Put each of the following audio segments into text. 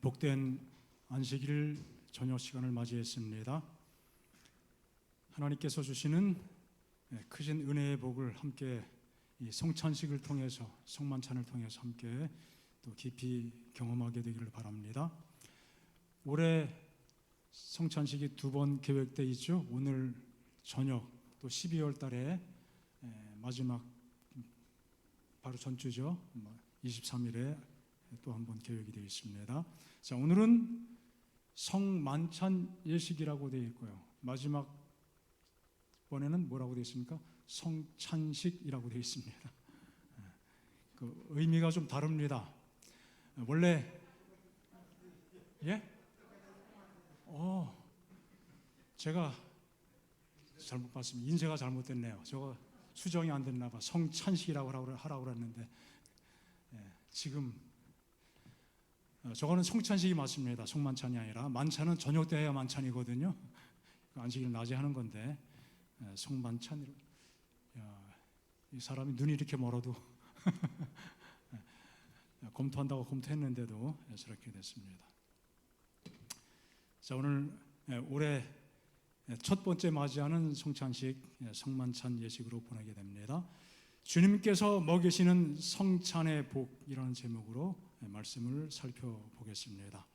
복된 안식일 저녁 시간을 맞이했습니다. 하나님께서 주시는 크신 은혜의 복을 함께 이 성찬식을 통해서, 성만찬을 통해서 함께 또 깊이 경험하게 되기를 바랍니다. 올해 성찬식이 2번 계획되어 있죠. 오늘 저녁 또 12월 달에 마지막 바로 전주죠. 23일에 또 한 번 계획이 되어 있습니다. 자, 오늘은 성만찬 예식이라고 되어 있고요. 마지막 번에는 뭐라고 되어 있습니까? 성찬식이라고 되어 있습니다. 그 의미가 좀 다릅니다. 원래 제가 잘못 봤습니다. 인쇄가 잘못됐네요. 저거 수정이 안 됐나 봐. 성찬식이라고 하라고 그랬는데 지금 저거는 성찬식이 맞습니다. 성만찬이 아니라 만찬은 저녁 때 해야 만찬이거든요. 안식일 낮에 하는 건데 성만찬. 이 사람이 눈이 이렇게 멀어도 검토한다고 검토했는데도 저렇게 됐습니다. 자, 오늘 올해 첫 번째 맞이하는 성찬식, 성만찬 예식으로 보내게 됩니다. 주님께서 먹이시는 성찬의 복이라는 제목으로 말씀을 살펴보겠습니다.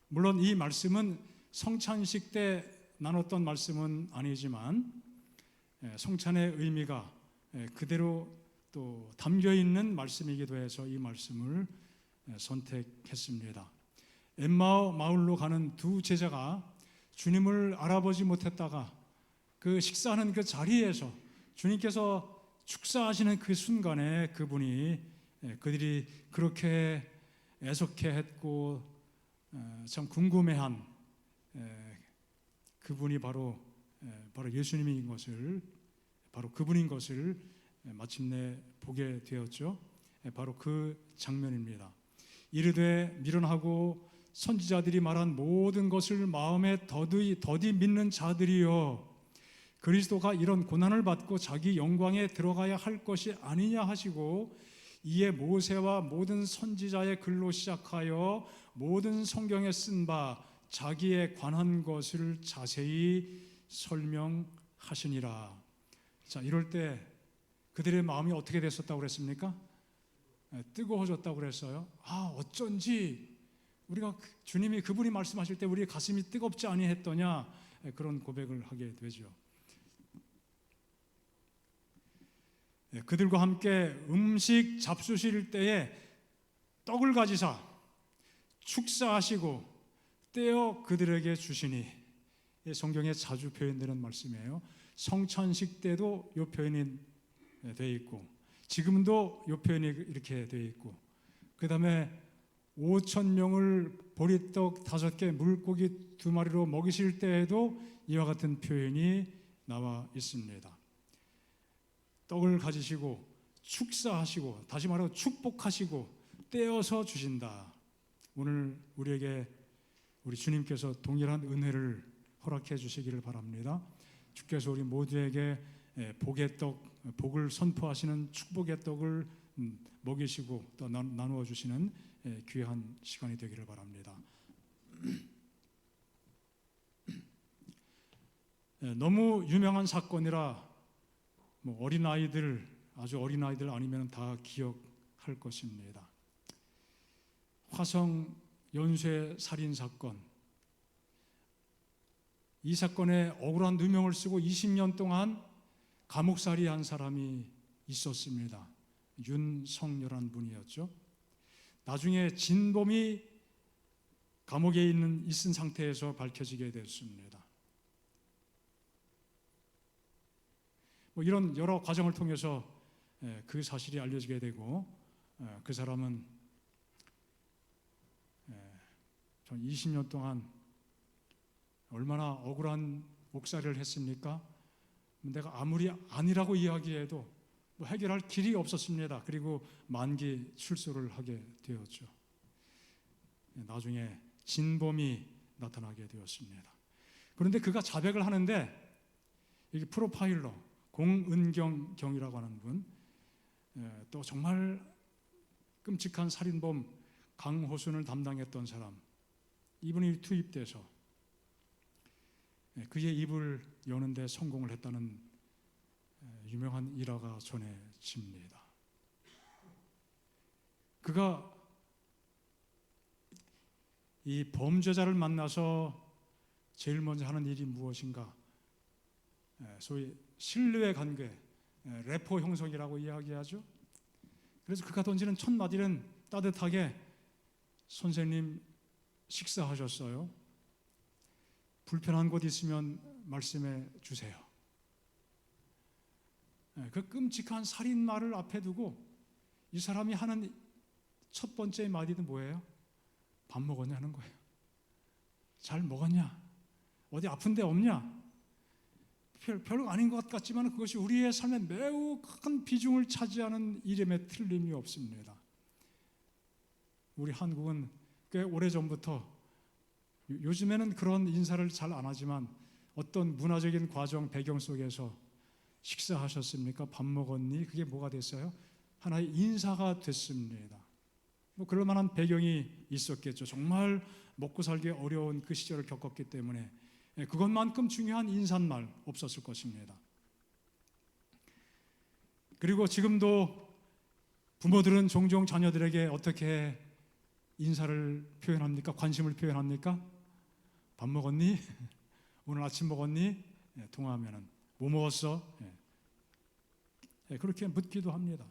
물론 이 말씀은 성찬식 때 나눴던 말씀은 아니지만 성찬의 의미가 그대로 또 담겨 있는 말씀이기도 해서 이 말씀을 선택했습니다. 엠마오 마을로 가는 두 제자가 주님을 알아보지 못했다가 그 식사하는 그 자리에서 주님께서 축사하시는 그 순간에 그들이 그렇게 애석해했고 참 궁금해한 그분이 바로 예수님인 것을, 바로 그분인 것을 마침내 보게 되었죠. 바로 그 장면입니다. 이르되 미련하고 선지자들이 말한 모든 것을 마음에 더디 믿는 자들이여, 그리스도가 이런 고난을 받고 자기 영광에 들어가야 할 것이 아니냐 하시고, 이에 모세와 모든 선지자의 글로 시작하여 모든 성경에 쓴 바 자기에 관한 것을 자세히 설명하시니라. 자, 이럴 때 그들의 마음이 어떻게 됐었다고 그랬습니까? 뜨거워졌다고 그랬어요. 어쩐지 우리가 주님이 그분이 말씀하실 때 우리의 가슴이 뜨겁지 아니했더냐, 그런 고백을 하게 되죠. 그들과 함께 음식 잡수실 때에 떡을 가지사 축사하시고 떼어 그들에게 주시니, 성경에 자주 표현되는 말씀이에요. 성찬식 때도 이 표현이 되어 있고 지금도 이 표현이 이렇게 되어 있고, 그 다음에 5,000명을 보리떡 5개 물고기 2마리로 먹이실 때에도 이와 같은 표현이 나와 있습니다. 떡을 가지시고 축사하시고, 다시 말하고 축복하시고 떼어서 주신다. 오늘 우리에게 우리 주님께서 동일한 은혜를 허락해 주시기를 바랍니다. 주께서 우리 모두에게 복의 떡, 복을 선포하시는 축복의 떡을 먹이시고 또 나누어 주시는 귀한 시간이 되기를 바랍니다. 너무 유명한 사건이라 어린아이들, 아주 어린아이들 아니면 다 기억할 것입니다. 화성 연쇄 살인 사건. 이 사건에 억울한 누명을 쓰고 20년 동안 감옥살이 한 사람이 있었습니다. 윤석열한 분이었죠. 나중에 진범이 감옥에 있은 상태에서 밝혀지게 됐습니다. 이런 여러 과정을 통해서 그 사실이 알려지게 되고, 그 사람은 20년 동안 얼마나 억울한 옥살이를 했습니까? 내가 아무리 아니라고 이야기해도 해결할 길이 없었습니다. 그리고 만기 출소를 하게 되었죠. 나중에 진범이 나타나게 되었습니다. 그런데 그가 자백을 하는데, 이게 프로파일러 공은경 경이라고 하는 분, 또 정말 끔찍한 살인범 강호순을 담당했던 사람, 이분이 투입돼서 그의 입을 여는 데 성공을 했다는 유명한 일화가 전해집니다. 그가 이 범죄자를 만나서 제일 먼저 하는 일이 무엇인가? 소위 신뢰의 관계, 래포 형성이라고 이야기하죠. 그래서 그가 던지는 첫 마디는 따뜻하게, 선생님 식사하셨어요? 불편한 곳 있으면 말씀해 주세요. 그 끔찍한 살인마를 앞에 두고 이 사람이 하는 첫 번째 마디는 뭐예요? 밥 먹었냐 하는 거예요. 잘 먹었냐? 어디 아픈 데 없냐? 별로 아닌 것 같지만 그것이 우리의 삶에 매우 큰 비중을 차지하는 일임에 틀림이 없습니다. 우리 한국은 꽤 오래전부터, 요즘에는 그런 인사를 잘 안 하지만 어떤 문화적인 과정 배경 속에서 식사하셨습니까? 밥 먹었니? 그게 뭐가 됐어요? 하나의 인사가 됐습니다. 뭐 그럴 만한 배경이 있었겠죠. 정말 먹고 살기 어려운 그 시절을 겪었기 때문에 그것만큼 중요한 인사말 없었을 것입니다. 그리고 지금도 부모들은 종종 자녀들에게 어떻게 인사를 표현합니까? 관심을 표현합니까? 밥 먹었니? 오늘 아침 먹었니? 통화하면은 뭐 먹었어? 그렇게 묻기도 합니다.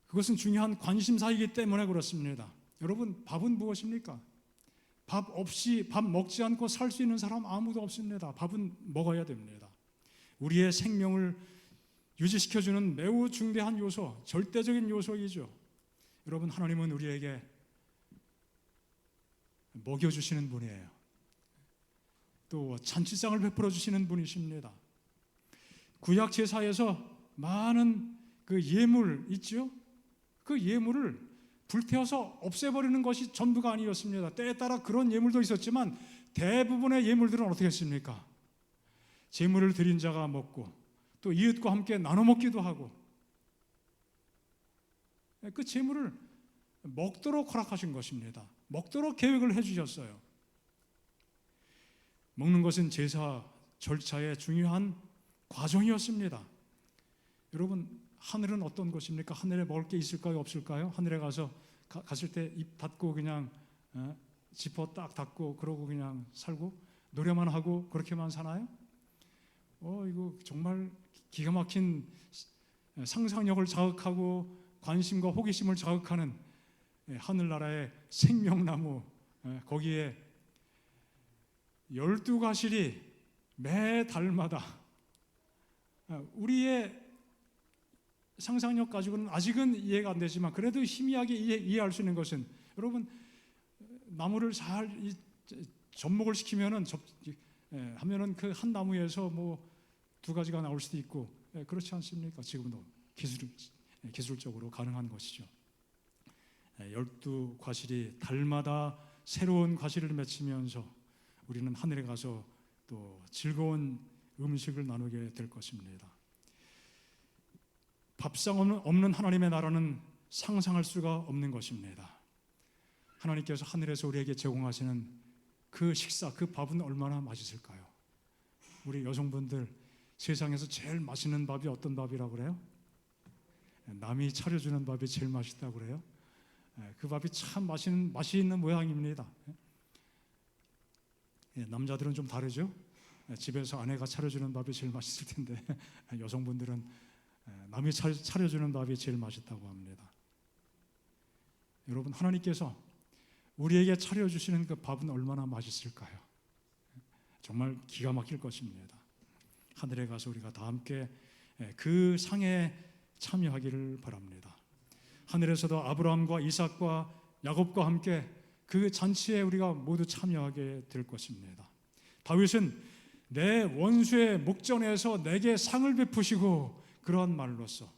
그것은 중요한 관심사이기 때문에 그렇습니다. 여러분, 밥은 무엇입니까? 밥 먹지 않고 살 수 있는 사람 아무도 없습니다. 밥은 먹어야 됩니다. 우리의 생명을 유지시켜주는 매우 중대한 요소, 절대적인 요소이죠. 여러분, 하나님은 우리에게 먹여주시는 분이에요. 또 잔치상을 베풀어 주시는 분이십니다. 구약 제사에서 많은 그 예물 있죠? 그 예물을 불태워서 없애버리는 것이 전부가 아니었습니다. 때에 따라 그런 예물도 있었지만 대부분의 예물들은 어떻게 했습니까? 제물을 드린 자가 먹고 또 이웃과 함께 나눠 먹기도 하고, 그 제물을 먹도록 허락하신 것입니다. 먹도록 계획을 해주셨어요. 먹는 것은 제사 절차의 중요한 과정이었습니다. 여러분, 하늘은 어떤 곳입니까? 하늘에 먹을 게 있을까요? 없을까요? 하늘에 갔을 때 입 닫고 그냥 지퍼 딱 닫고 그러고 그냥 살고 노래만 하고 그렇게만 사나요? 이거 정말 기가 막힌 상상력을 자극하고 관심과 호기심을 자극하는 하늘나라의 생명나무, 거기에 12가실이 매 달마다, 우리의 상상력 가지고는 아직은 이해가 안 되지만 그래도 희미하게 이해할 수 있는 것은, 여러분, 나무를 잘 접목을 시키면은 하면은 그 한 나무에서 뭐 2가지가 나올 수도 있고, 그렇지 않습니까? 지금도 기술적으로 가능한 것이죠. 12과실이 달마다 새로운 과실을 맺히면서 우리는 하늘에 가서 또 즐거운 음식을 나누게 될 것입니다. 밥상 없는 하나님의 나라는 상상할 수가 없는 것입니다. 하나님께서 하늘에서 우리에게 제공하시는 그 식사, 그 밥은 얼마나 맛있을까요? 우리 여성분들, 세상에서 제일 맛있는 밥이 어떤 밥이라고 그래요? 남이 차려주는 밥이 제일 맛있다고 그래요? 그 밥이 참 맛이 있는 모양입니다. 남자들은 좀 다르죠? 집에서 아내가 차려주는 밥이 제일 맛있을 텐데 여성분들은 남이 차려주는 밥이 제일 맛있다고 합니다. 여러분, 하나님께서 우리에게 차려주시는 그 밥은 얼마나 맛있을까요? 정말 기가 막힐 것입니다. 하늘에 가서 우리가 다 함께 그 상에 참여하기를 바랍니다. 하늘에서도 아브라함과 이삭과 야곱과 함께 그 잔치에 우리가 모두 참여하게 될 것입니다. 다윗은 내 원수의 목전에서 내게 상을 베푸시고, 그러한 말로써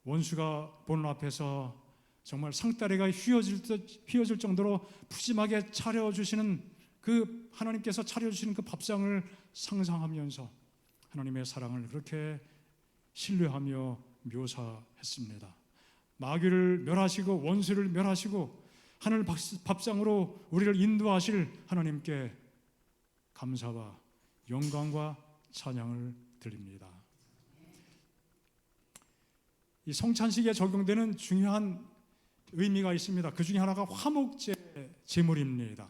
원수가 보는 앞에서 정말 상다리가 휘어질 정도로 푸짐하게 차려주시는 그 하나님께서 차려주시는 그 밥상을 상상하면서 하나님의 사랑을 그렇게 신뢰하며 묘사했습니다. 마귀를 멸하시고 원수를 멸하시고 하늘 밥상으로 우리를 인도하실 하나님께 감사와 영광과 찬양을 드립니다. 이 성찬식에 적용되는 중요한 의미가 있습니다. 그 중에 하나가 화목제 제물입니다.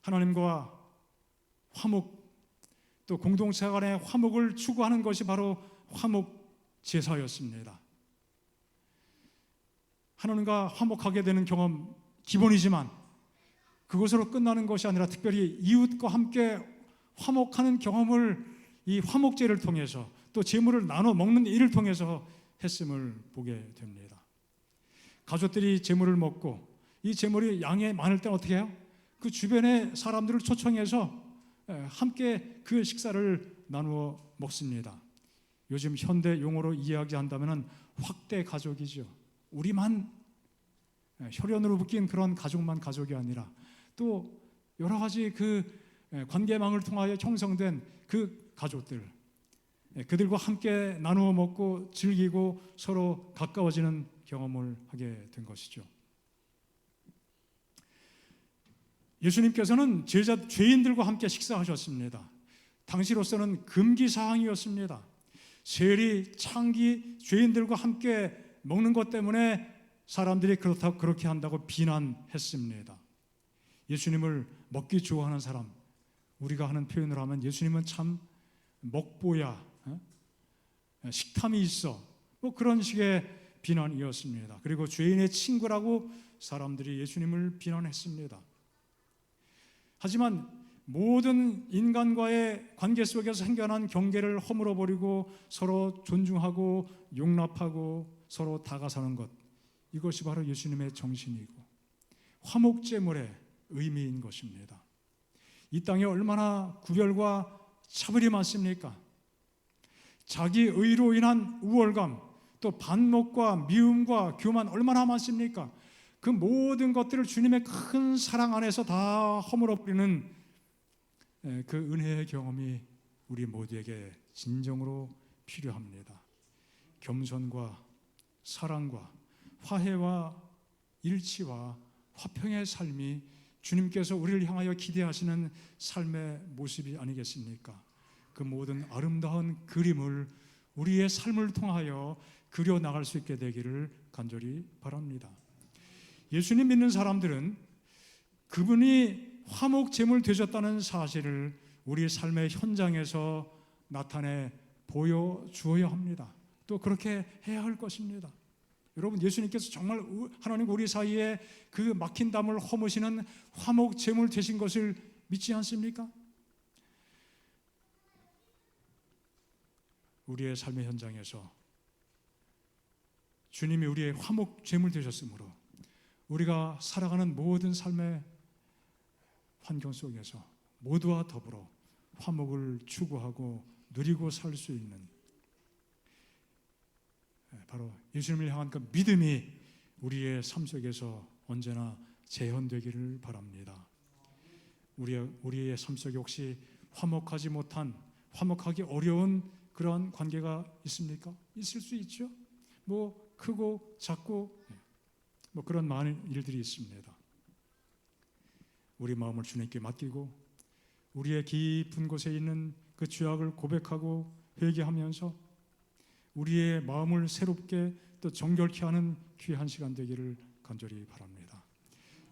하나님과 화목, 또 공동체 간의 화목을 추구하는 것이 바로 화목 제사였습니다. 하나님과 화목하게 되는 경험 기본이지만 그것으로 끝나는 것이 아니라 특별히 이웃과 함께 화목하는 경험을 이 화목제를 통해서 또 제물을 나눠 먹는 일을 통해서 했음을 보게 됩니다. 가족들이 제물을 먹고 이 제물이 양이 많을 때는 어떻게 해요? 그 주변의 사람들을 초청해서 함께 그 식사를 나누어 먹습니다. 요즘 현대 용어로 이야기한다면 확대 가족이죠. 우리만 혈연으로 묶인 그런 가족만 가족이 아니라 또 여러 가지 그 관계망을 통하여 형성된 그 가족들, 그들과 함께 나누어 먹고 즐기고 서로 가까워지는 경험을 하게 된 것이죠. 예수님께서는 죄인들과 함께 식사하셨습니다. 당시로서는 금기사항이었습니다. 세리, 창기, 죄인들과 함께 먹는 것 때문에 사람들이 그렇게 한다고 비난했습니다. 예수님을 먹기 좋아하는 사람, 우리가 하는 표현을 하면 예수님은 참 먹보야, 식탐이 있어, 뭐 그런 식의 비난이었습니다. 그리고 죄인의 친구라고 사람들이 예수님을 비난했습니다. 하지만 모든 인간과의 관계 속에서 생겨난 경계를 허물어버리고 서로 존중하고 용납하고 서로 다가서는 것, 이것이 바로 예수님의 정신이고 화목제물의 의미인 것입니다. 이 땅에 얼마나 구별과 차별이 많습니까? 자기 의로 인한 우월감, 또 반목과 미움과 교만 얼마나 많습니까? 그 모든 것들을 주님의 큰 사랑 안에서 다 허물어버리는 그 은혜의 경험이 우리 모두에게 진정으로 필요합니다. 겸손과 사랑과 화해와 일치와 화평의 삶이 주님께서 우리를 향하여 기대하시는 삶의 모습이 아니겠습니까? 그 모든 아름다운 그림을 우리의 삶을 통하여 그려나갈 수 있게 되기를 간절히 바랍니다. 예수님 믿는 사람들은 그분이 화목제물 되셨다는 사실을 우리 삶의 현장에서 나타내 보여주어야 합니다. 또 그렇게 해야 할 것입니다. 여러분, 예수님께서 정말 하나님 우리 사이에 그 막힌 담을 허무시는 화목제물 되신 것을 믿지 않습니까? 우리의 삶의 현장에서 주님이 우리의 화목제물 되셨으므로 우리가 살아가는 모든 삶의 환경 속에서 모두와 더불어 화목을 추구하고 누리고 살 수 있는 바로 예수님을 향한 그 믿음이 우리의 삶 속에서 언제나 재현되기를 바랍니다. 우리의 삶 속에 혹시 화목하지 못한, 화목하기 어려운 그런 관계가 있습니까? 있을 수 있죠. 뭐 크고 작고 뭐 그런 많은 일들이 있습니다. 우리 마음을 주님께 맡기고 우리의 깊은 곳에 있는 그 죄악을 고백하고 회개하면서 우리의 마음을 새롭게 또 정결케 하는 귀한 시간 되기를 간절히 바랍니다.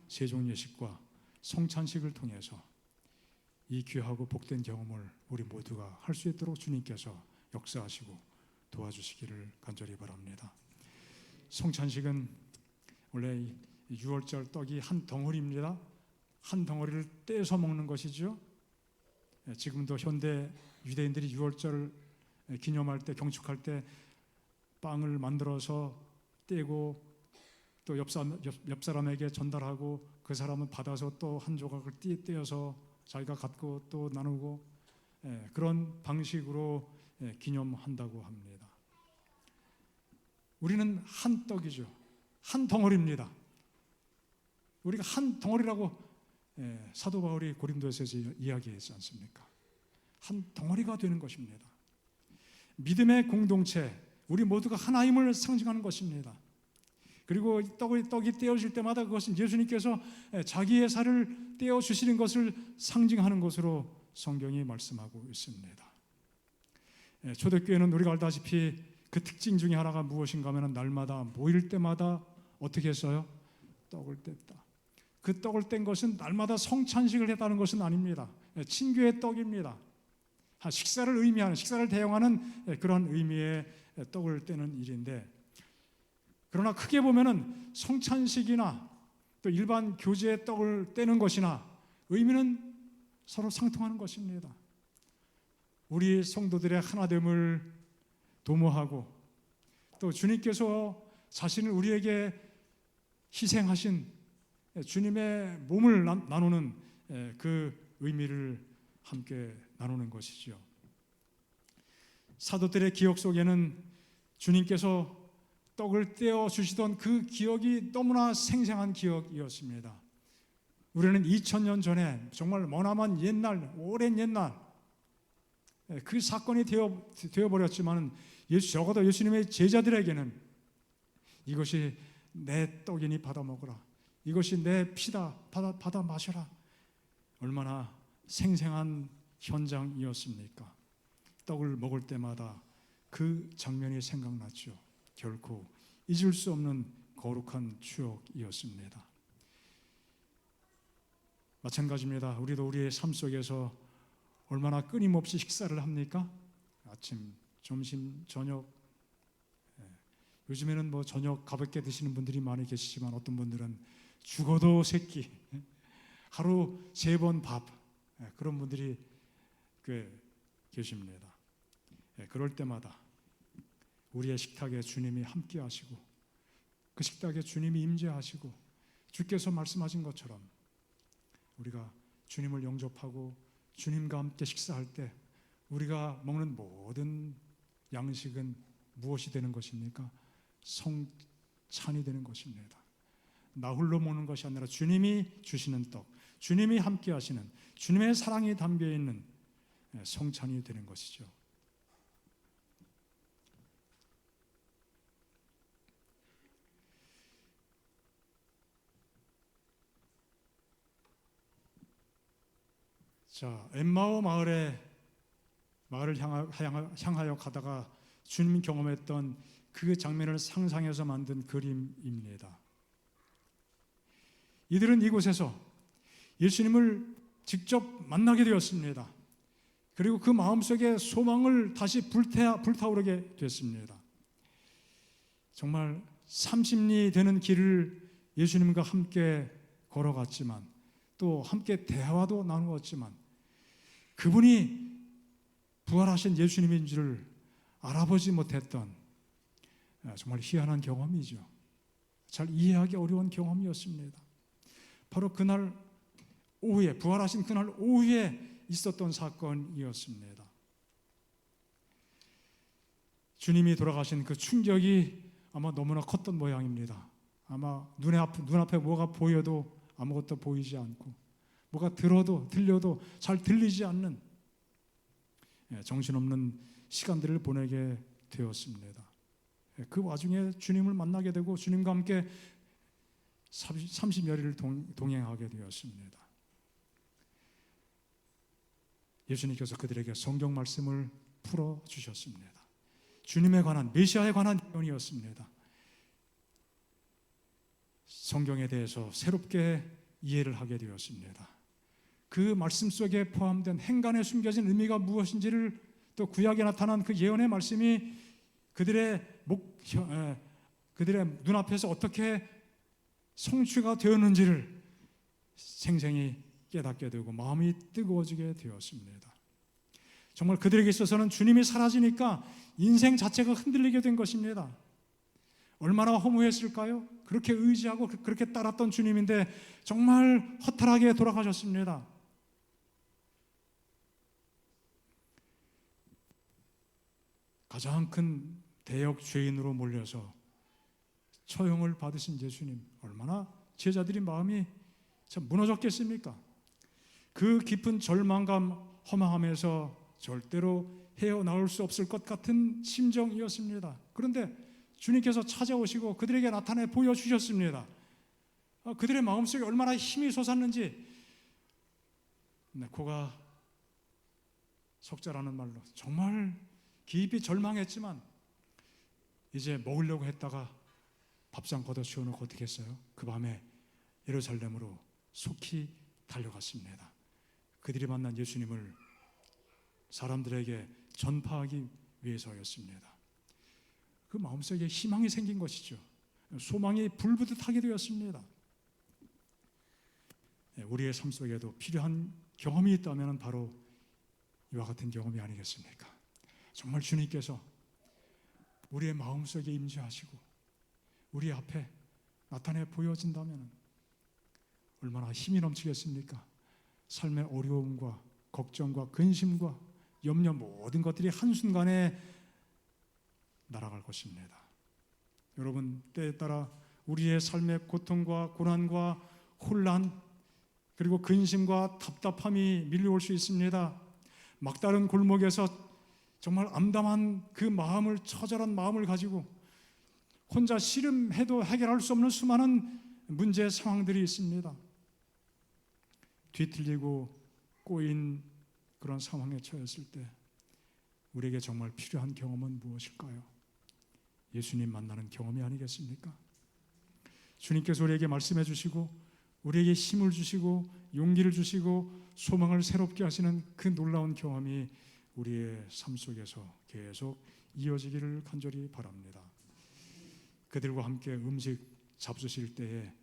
세종 예식과 성찬식을 통해서 이 귀하고 복된 경험을 우리 모두가 할 수 있도록 주님께서 역사하시고 도와주시기를 간절히 바랍니다. 성찬식은 원래 6월절 떡이 한 덩어리입니다. 한 덩어리를 떼서 먹는 것이죠. 지금도 현대 유대인들이 6월절 기념할 때, 경축할 때 빵을 만들어서 떼고 또 옆 사람에게 전달하고 그 사람은 받아서 또 한 조각을 떼어서 자기가 갖고 또 나누고 그런 방식으로 기념한다고 합니다. 우리는 한 떡이죠. 한 덩어리입니다. 우리가 한 덩어리라고 사도 바울이 고린도에서 이야기했지 않습니까? 한 덩어리가 되는 것입니다. 믿음의 공동체, 우리 모두가 하나임을 상징하는 것입니다. 그리고 떡이 떼어질 때마다 그것은 예수님께서 자기의 살을 떼어주시는 것을 상징하는 것으로 성경이 말씀하고 있습니다. 초대교회는 우리가 알다시피 그 특징 중에 하나가 무엇인가 하면 날마다 모일 때마다 어떻게 했어요? 떡을 뗐다. 그 떡을 뗀 것은 날마다 성찬식을 했다는 것은 아닙니다. 친교의 떡입니다. 식사를 대용하는 그런 의미의 떡을 떼는 일인데, 그러나 크게 보면은 성찬식이나 또 일반 교제의 떡을 떼는 것이나 의미는 서로 상통하는 것입니다. 우리 성도들의 하나됨을 도모하고 또 주님께서 자신을 우리에게 희생하신 주님의 몸을 나누는 그 의미를 함께 나누는 것이죠. 사도들의 기억 속에는 주님께서 떡을 떼어 주시던 그 기억이 너무나 생생한 기억이었습니다. 우리는 2000년 전에 정말 머나먼 옛날, 오랜 옛날 그 사건이 되어버렸지만 적어도 예수님의 제자들에게는 이것이 내 떡이니 받아 먹으라, 이것이 내 피다 받아 마셔라, 얼마나 생생한 현장이었습니까? 떡을 먹을 때마다 그 장면이 생각났죠. 결코 잊을 수 없는 거룩한 추억이었습니다. 마찬가지입니다. 우리도 우리의 삶 속에서 얼마나 끊임없이 식사를 합니까? 아침, 점심, 저녁. 요즘에는 뭐 저녁 가볍게 드시는 분들이 많이 계시지만 어떤 분들은 죽어도 세 끼, 하루 3번 밥, 그런 분들이 꽤 계십니다. 그럴 때마다 우리의 식탁에 주님이 함께 하시고 그 식탁에 주님이 임재하시고 주께서 말씀하신 것처럼 우리가 주님을 영접하고 주님과 함께 식사할 때 우리가 먹는 모든 양식은 무엇이 되는 것입니까? 성찬이 되는 것입니다. 나 홀로 먹는 것이 아니라 주님이 주시는 떡, 주님이 함께 하시는 주님의 사랑이 담겨 있는 성찬이 되는 것이죠. 자, 엠마오 마을을 향하여 가다가 주님 경험했던 그 장면을 상상해서 만든 그림입니다. 이들은 이곳에서 예수님을 직접 만나게 되었습니다. 그리고 그 마음속에 소망을 다시 불타오르게 됐습니다. 정말 30리 되는 길을 예수님과 함께 걸어갔지만 또 함께 대화도 나누었지만 그분이 부활하신 예수님인 줄을 알아보지 못했던 정말 희한한 경험이죠. 잘 이해하기 어려운 경험이었습니다. 바로 그날 오후에, 부활하신 그날 오후에 있었던 사건이었습니다. 주님이 돌아가신 그 충격이 아마 너무나 컸던 모양입니다. 아마 눈앞에 뭐가 보여도 아무것도 보이지 않고 뭐가 들려도 잘 들리지 않는 정신없는 시간들을 보내게 되었습니다. 그 와중에 주님을 만나게 되고 주님과 함께 30여리를 동행하게 되었습니다. 예수님께서 그들에게 성경 말씀을 풀어주셨습니다. 주님에 관한, 메시아에 관한 예언이었습니다. 성경에 대해서 새롭게 이해를 하게 되었습니다. 그 말씀 속에 포함된 행간에 숨겨진 의미가 무엇인지를, 또 구약에 나타난 그 예언의 말씀이 그들의 눈앞에서 어떻게 성취가 되었는지를 생생히 깨닫게 되고 마음이 뜨거워지게 되었습니다. 정말 그들에게 있어서는 주님이 사라지니까 인생 자체가 흔들리게 된 것입니다. 얼마나 허무했을까요? 그렇게 의지하고 그렇게 따랐던 주님인데 정말 허탈하게 돌아가셨습니다. 가장 큰 대역 죄인으로 몰려서 처형을 받으신 예수님, 얼마나 제자들의 마음이 참 무너졌겠습니까? 그 깊은 절망감, 허망함에서 절대로 헤어나올 수 없을 것 같은 심정이었습니다. 그런데 주님께서 찾아오시고 그들에게 나타내 보여주셨습니다. 그들의 마음속에 얼마나 힘이 솟았는지, 코가 석자라는 말로 정말 깊이 절망했지만 이제 먹으려고 했다가 밥상 걷어 치워놓고 어떻게 했어요? 그 밤에 예루살렘으로 속히 달려갔습니다. 그들이 만난 예수님을 사람들에게 전파하기 위해서였습니다. 그 마음속에 희망이 생긴 것이죠. 소망이 불붙하게 되었습니다. 우리의 삶 속에도 필요한 경험이 있다면 바로 이와 같은 경험이 아니겠습니까? 정말 주님께서 우리의 마음속에 임재하시고 우리 앞에 나타내 보여진다면 얼마나 힘이 넘치겠습니까? 삶의 어려움과 걱정과 근심과 염려 모든 것들이 한순간에 날아갈 것입니다. 여러분, 때에 따라 우리의 삶의 고통과 고난과 혼란 그리고 근심과 답답함이 밀려올 수 있습니다. 막다른 골목에서 정말 암담한 그 마음을, 처절한 마음을 가지고 혼자 씨름해도 해결할 수 없는 수많은 문제 상황들이 있습니다. 뒤틀리고 꼬인 그런 상황에 처했을 때 우리에게 정말 필요한 경험은 무엇일까요? 예수님 만나는 경험이 아니겠습니까? 주님께서 우리에게 말씀해 주시고 우리에게 힘을 주시고 용기를 주시고 소망을 새롭게 하시는 그 놀라운 경험이 우리의 삶 속에서 계속 이어지기를 간절히 바랍니다. 그들과 함께 음식 잡수실 때에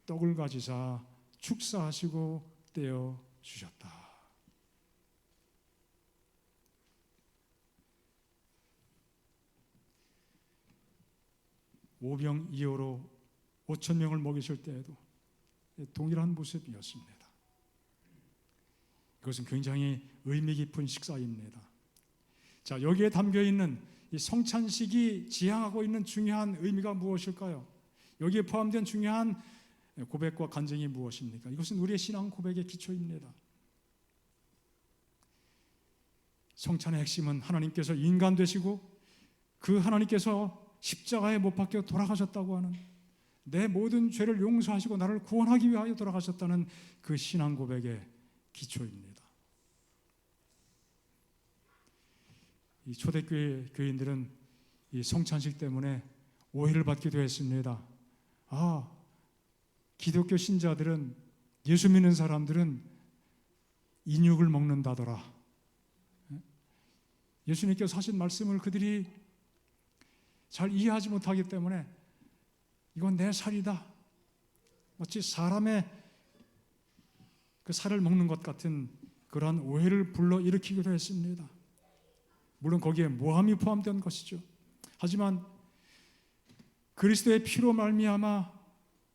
떡을 가지사 축사하시고 떼어 주셨다. 오병이어로 5천 명을 먹이실 때에도 동일한 모습이었습니다. 이것은 굉장히 의미 깊은 식사입니다. 자, 여기에 담겨 있는 이 성찬식이 지향하고 있는 중요한 의미가 무엇일까요? 여기에 포함된 중요한 고백과 간증이 무엇입니까? 이것은 우리의 신앙 고백의 기초입니다. 성찬의 핵심은 하나님께서 인간 되시고 그 하나님께서 십자가에 못 박혀 돌아가셨다고 하는, 내 모든 죄를 용서하시고 나를 구원하기 위하여 돌아가셨다는 그 신앙 고백의 기초입니다. 이 초대교회 교인들은 이 성찬식 때문에 오해를 받기도 했습니다. 기독교 신자들은, 예수 믿는 사람들은 인육을 먹는다더라. 예수님께서 하신 말씀을 그들이 잘 이해하지 못하기 때문에 이건 내 살이다, 마치 사람의 그 살을 먹는 것 같은 그러한 오해를 불러일으키기도 했습니다. 물론 거기에 모함이 포함된 것이죠. 하지만 그리스도의 피로 말미암아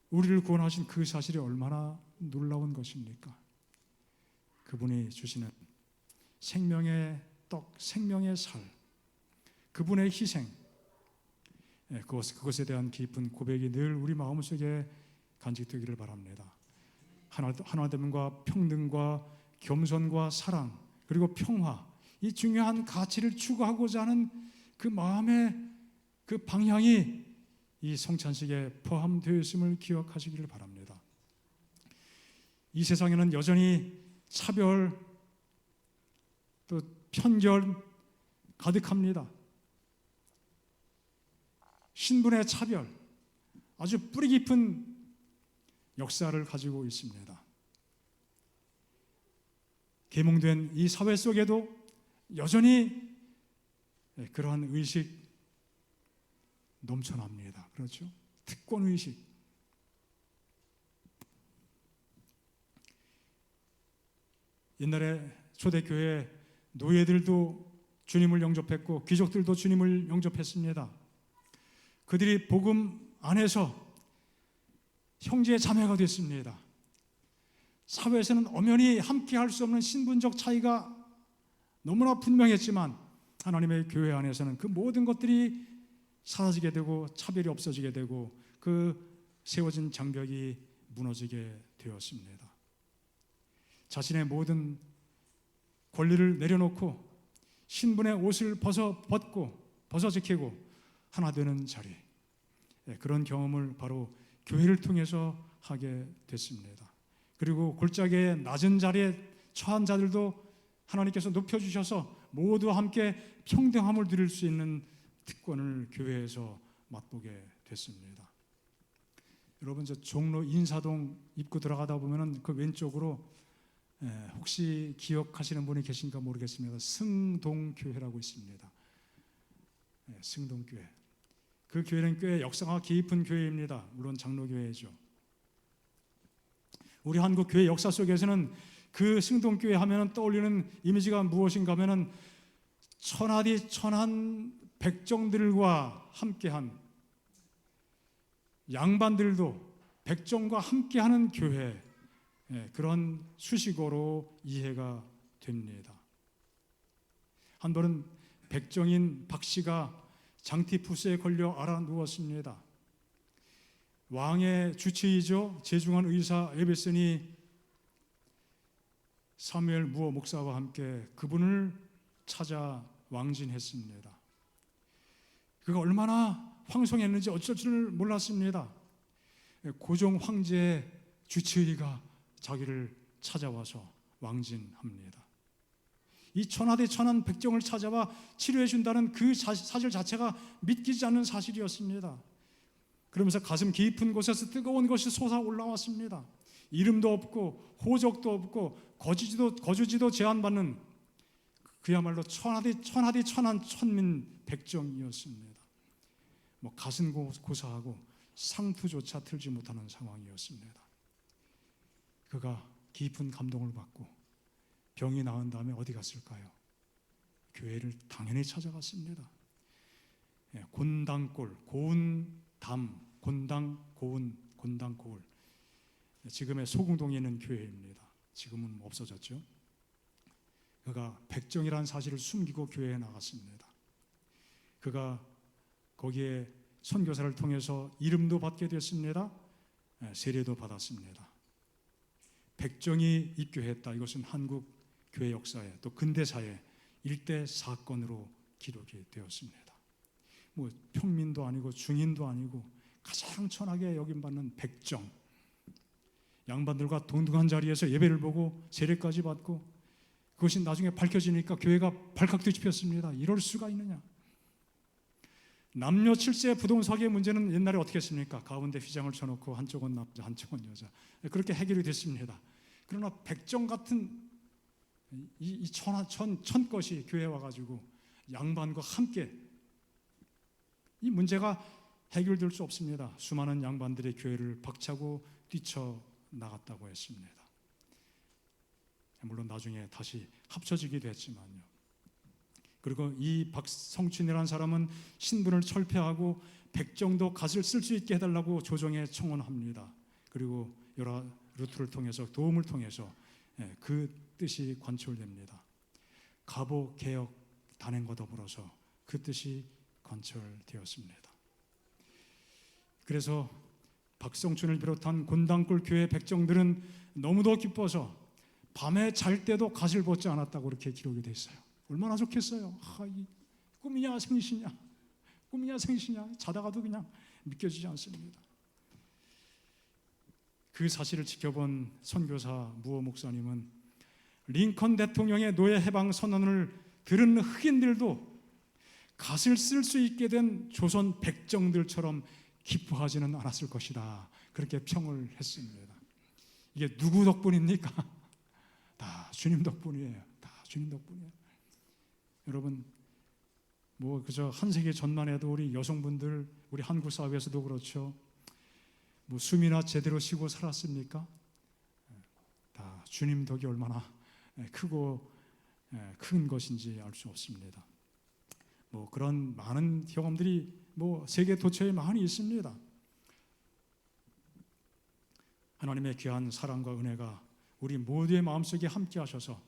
우리를 구원하신 그 사실이 얼마나 놀라운 것입니까? 그분이 주시는 생명의 떡, 생명의 살, 그분의 희생, 그것에 대한 깊은 고백이 늘 우리 마음속에 간직되기를 바랍니다. 하나됨과 평등과 겸손과 사랑 그리고 평화, 이 중요한 가치를 추구하고자 하는 그 마음의 그 방향이 이 성찬식에 포함되어 있음을 기억하시기를 바랍니다. 이 세상에는 여전히 차별 또 편견 가득합니다. 신분의 차별, 아주 뿌리 깊은 역사를 가지고 있습니다. 계몽된 이 사회 속에도 여전히 그러한 의식 넘쳐납니다. 그렇죠? 특권의식. 옛날에 초대교회 노예들도 주님을 영접했고 귀족들도 주님을 영접했습니다. 그들이 복음 안에서 형제 자매가 됐습니다. 사회에서는 엄연히 함께 할 수 없는 신분적 차이가 너무나 분명했지만 하나님의 교회 안에서는 그 모든 것들이 사라지게 되고 차별이 없어지게 되고 그 세워진 장벽이 무너지게 되었습니다. 자신의 모든 권리를 내려놓고 신분의 옷을 벗어 지키고 하나 되는 자리, 그런 경험을 바로 교회를 통해서 하게 됐습니다. 그리고 골짜기의 낮은 자리에 처한 자들도 하나님께서 높여주셔서 모두 함께 평등함을 누릴 수 있는 특권을 교회에서 맛보게 됐습니다. 여러분, 저 종로 인사동 입구 들어가다 보면은 그 왼쪽으로 혹시 기억하시는 분이 계신가 모르겠습니다. 승동교회라고 있습니다. 승동교회. 그 교회는 꽤 역사가 깊은 교회입니다. 물론 장로교회죠. 우리 한국 교회 역사 속에서는 그 승동교회 하면 떠올리는 이미지가 무엇인가 하면은 천하디 천한 백정들과 함께한, 양반들도 백정과 함께하는 교회, 그런 수식어로 이해가 됩니다. 한 번은 백정인 박 씨가 장티푸스에 걸려 알아 누웠습니다. 왕의 주치의죠, 제중한 의사 에베슨이 사무엘 무어 목사와 함께 그분을 찾아 왕진했습니다. 그가 얼마나 황송했는지 어쩔 줄 몰랐습니다. 고종 황제의 주치의가 자기를 찾아와서 왕진합니다. 이 천하대 천한 백정을 찾아와 치료해 준다는 그 사실 자체가 믿기지 않는 사실이었습니다. 그러면서 가슴 깊은 곳에서 뜨거운 것이 솟아 올라왔습니다. 이름도 없고 호적도 없고 거주지도 제한받는 그야말로 천하디 천한 천민 백정이었습니다. 가슴 고사하고 상투조차 틀지 못하는 상황이었습니다. 그가 깊은 감동을 받고 병이 나은 다음에 어디 갔을까요? 교회를 당연히 찾아갔습니다. 곤당골, 고운담, 곤당, 고운, 곤당, 고을. 지금의 소궁동에 있는 교회입니다. 지금은 없어졌죠. 그가 백정이라는 사실을 숨기고 교회에 나갔습니다. 그가 거기에 선교사를 통해서 이름도 받게 됐습니다. 세례도 받았습니다. 백정이 입교했다. 이것은 한국 교회 역사에 또 근대사에 일대 사건으로 기록이 되었습니다. 평민도 아니고 중인도 아니고 가장 천하게 여김받는 백정, 양반들과 동등한 자리에서 예배를 보고 세례까지 받고, 그것이 나중에 밝혀지니까 교회가 발칵 뒤집혔습니다. 이럴 수가 있느냐. 남녀 칠세 부동석의 문제는 옛날에 어떻게 했습니까? 가운데 휘장을 쳐놓고 한쪽은 남자 한쪽은 여자, 그렇게 해결이 됐습니다. 그러나 백정 같은 이 천 것이 교회에 와가지고 양반과 함께 이 문제가 해결될 수 없습니다. 수많은 양반들의 교회를 박차고 뛰쳐나갔다고 했습니다. 물론 나중에 다시 합쳐지기도 했지만요. 그리고 이 박성춘이라는 사람은 신분을 철폐하고 백정도 갓을 쓸 수 있게 해달라고 조정에 청원합니다. 그리고 여러 루트를 통해서, 도움을 통해서 그 뜻이 관철됩니다. 가보 개혁 단행과 더불어서 그 뜻이 관철되었습니다. 그래서 박성춘을 비롯한 곤당골 교회 백정들은 너무도 기뻐서 밤에 잘 때도 갓을 벗지 않았다고 그렇게 기록이 되어 있어요. 얼마나 좋겠어요. 이 꿈이냐 생시냐, 꿈이냐 생시냐, 자다가도 그냥 믿겨지지 않습니다. 그 사실을 지켜본 선교사 무어 목사님은 링컨 대통령의 노예 해방 선언을 들은 흑인들도 갓을 쓸 수 있게 된 조선 백정들처럼 기뻐하지는 않았을 것이다, 그렇게 평을 했습니다. 이게 누구 덕분입니까? 다 주님 덕분이에요. 다 주님 덕분이에요. 여러분, 그저 한 세기 전만 해도 우리 여성분들, 우리 한국 사회에서도 그렇죠. 숨이나 제대로 쉬고 살았습니까? 다 주님 덕이 얼마나 크고 큰 것인지 알 수 없습니다. 그런 많은 경험들이 세계 도처에 많이 있습니다. 하나님의 귀한 사랑과 은혜가 우리 모두의 마음속에 함께 하셔서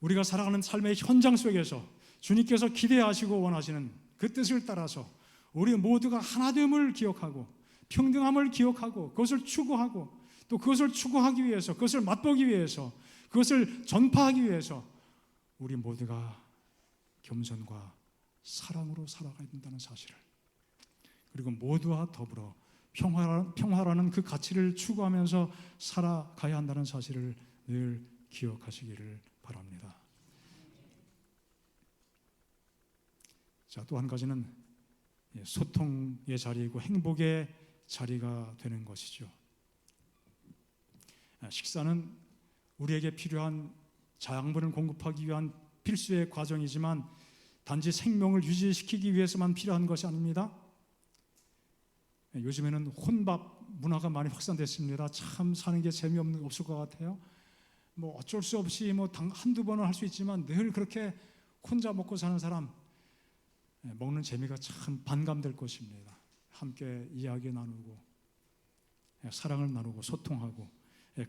우리가 살아가는 삶의 현장 속에서 주님께서 기대하시고 원하시는 그 뜻을 따라서 우리 모두가 하나됨을 기억하고 평등함을 기억하고 그것을 추구하고 또 그것을 추구하기 위해서, 그것을 맛보기 위해서, 그것을 전파하기 위해서 우리 모두가 겸손과 사랑으로 살아가야 된다는 사실을, 그리고 모두와 더불어 평화라는 그 가치를 추구하면서 살아가야 한다는 사실을 늘 기억하시기를 바랍니다. 자, 또 한 가지는 소통의 자리이고 행복의 자리가 되는 것이죠. 식사는 우리에게 필요한 자양분을 공급하기 위한 필수의 과정이지만 단지 생명을 유지시키기 위해서만 필요한 것이 아닙니다. 요즘에는 혼밥 문화가 많이 확산됐습니다. 참 사는 게 없을 것 같아요. 뭐 어쩔 수 없이 뭐 한두 번은 할 수 있지만 늘 그렇게 혼자 먹고 사는 사람, 먹는 재미가 참 반감될 것입니다. 함께 이야기 나누고 사랑을 나누고 소통하고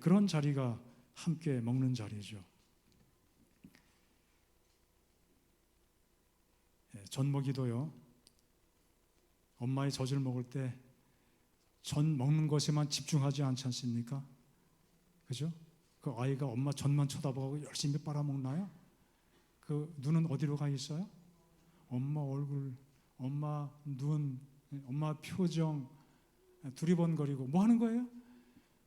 그런 자리가 함께 먹는 자리죠. 전 먹이도요, 엄마의 젖을 먹을 때 전 먹는 것에만 집중하지 않지 않습니까? 그죠? 그 아이가 엄마 젖만 쳐다보고 열심히 빨아먹나요? 그 눈은 어디로 가 있어요? 엄마 얼굴, 엄마 눈, 엄마 표정 두리번거리고 뭐 하는 거예요?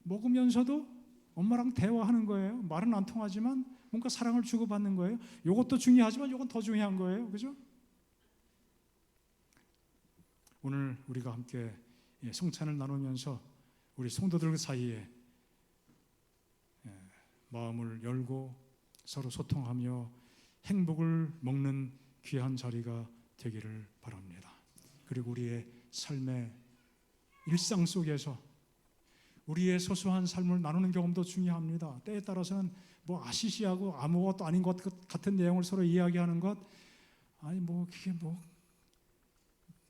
먹으면서도 엄마랑 대화하는 거예요. 말은 안 통하지만 뭔가 사랑을 주고받는 거예요. 이것도 중요하지만 이건 더 중요한 거예요. 그죠? 오늘 우리가 함께 성찬을 나누면서 우리 성도들 사이에 마음을 열고 서로 소통하며 행복을 먹는 귀한 자리가 되기를 바랍니다. 그리고 우리의 삶의 일상 속에서 우리의 소소한 삶을 나누는 경험도 중요합니다. 때에 따라서는 뭐 아시시하고 아무것도 아닌 것 같은 내용을 서로 이야기하는 것, 아니 뭐 그게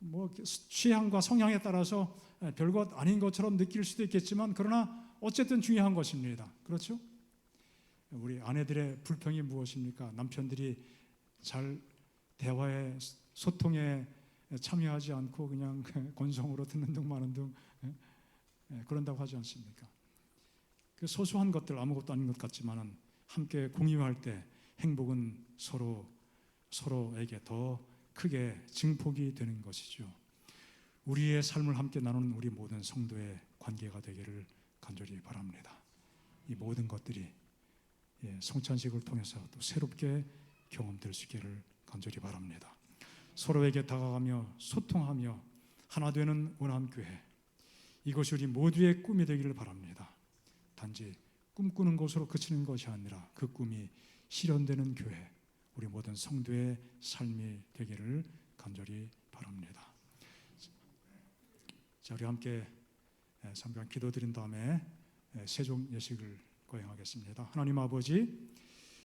뭐 취향과 성향에 따라서 별것 아닌 것처럼 느낄 수도 있겠지만 그러나 어쨌든 중요한 것입니다. 그렇죠? 우리 아내들의 불평이 무엇입니까? 남편들이 잘 대화에 소통에 참여하지 않고 그냥 건성으로 듣는 둥 마는 둥 그런다고 하지 않습니까? 그 소소한 것들 아무것도 아닌 것 같지만은 함께 공유할 때 행복은 서로에게 더 크게 증폭이 되는 것이죠. 우리의 삶을 함께 나누는 우리 모든 성도의 관계가 되기를 간절히 바랍니다. 이 모든 것들이 성찬식을 통해서 또 새롭게 경험될 수 있기를 간절히 바랍니다. 서로에게 다가가며 소통하며 하나 되는 원암교회, 이것이 우리 모두의 꿈이 되기를 바랍니다. 단지 꿈꾸는 것으로 그치는 것이 아니라 그 꿈이 실현되는 교회, 우리 모든 성도의 삶이 되기를 간절히 바랍니다. 자, 우리 함께 잠깐 기도드린 다음에 세종 예식을 거행하겠습니다. 하나님 아버지,